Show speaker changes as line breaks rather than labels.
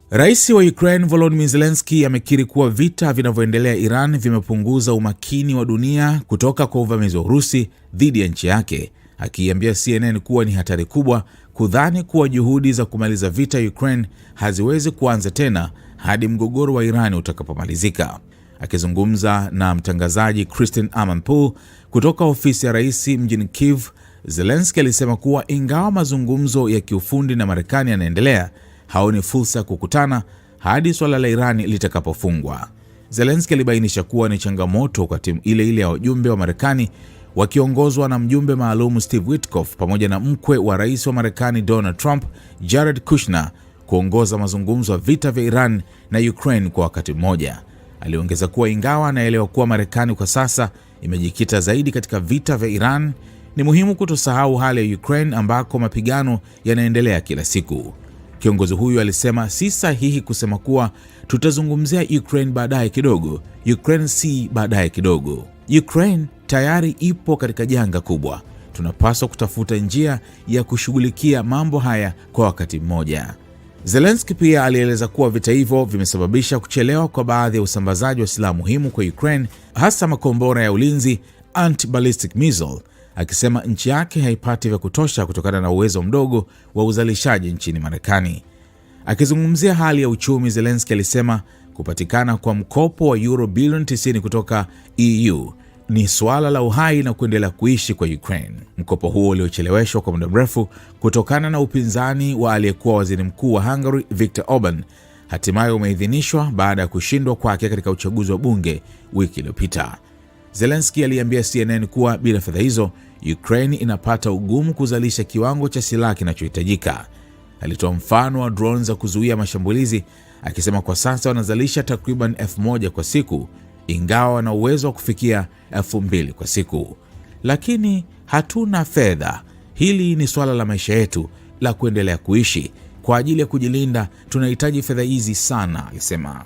Rais wa Ukraine Volodymyr Zelensky amekiri kuwa vita vinavyoendelea Iran vimepunguza umakini wa dunia kutoka kwa uvamizi wa Urusi dhidi ya nchi yake, akiambia CNN kuwa ni hatari kubwa kudhani kuwa juhudi za kumaliza vita Ukraine haziwezi kuanza tena hadi mgogoro wa Iran utakapomalizika. Akizungumza na mtangazaji Christine Amanpour kutoka ofisi ya rais mjini Kyiv, Zelensky alisema kuwa ingawa mazungumzo ya kiufundi na Marekani yanaendelea, haoni fursa ya kukutana hadi swala la Iran litakapofungwa. Zelensky alibainisha kuwa ni changamoto kwa timu ile ya wajumbe wa Marekani wakiongozwa na mjumbe maalum Steve Witkoff pamoja na mkwe wa rais wa Marekani Donald Trump, Jared Kushner, kuongoza mazungumzo ya vita vya Iran na Ukraine kwa wakati mmoja. Aliongeza kuwa ingawa anaelewa kuwa Marekani kwa sasa imejikita zaidi katika vita vya Iran, ni muhimu kutosahau hali ya Ukraine ambako mapigano yanaendelea kila siku. Kiongozi huyu alisema si sahihi kusema kuwa tutazungumzia Ukraine baadaye kidogo. Ukraine si baadaye kidogo. Ukraine tayari ipo katika janga kubwa. Tunapaswa kutafuta njia ya kushughulikia mambo haya kwa wakati mmoja. Zelensky pia alieleza kuwa vita hivyo vimesababisha kuchelewa kwa baadhi ya usambazaji wa silaha muhimu kwa Ukraine, hasa makombora ya ulinzi anti-ballistic missile, akisema nchi yake haipati vya kutosha kutokana na uwezo mdogo wa uzalishaji nchini Marekani. Akizungumzia hali ya uchumi, Zelensky alisema kupatikana kwa mkopo wa euro bilioni 90 kutoka EU ni suala la uhai na kuendelea kuishi kwa Ukraine. Mkopo huo uliocheleweshwa kwa muda mrefu kutokana na upinzani wa aliyekuwa waziri mkuu wa Hungary Viktor Orban, hatimaye umeidhinishwa baada ya kushindwa kwake katika uchaguzi wa bunge wiki iliyopita. Zelensky aliambia CNN kuwa bila fedha hizo, Ukraine inapata ugumu kuzalisha kiwango cha silaha kinachohitajika. Alitoa mfano wa drones za kuzuia mashambulizi, akisema kwa sasa wanazalisha takriban 1000 kwa siku, ingawa wana uwezo wa kufikia 2000 kwa siku. Lakini hatuna fedha. Hili ni swala la maisha yetu la kuendelea kuishi. Kwa ajili ya kujilinda tunahitaji fedha hizi sana, alisema.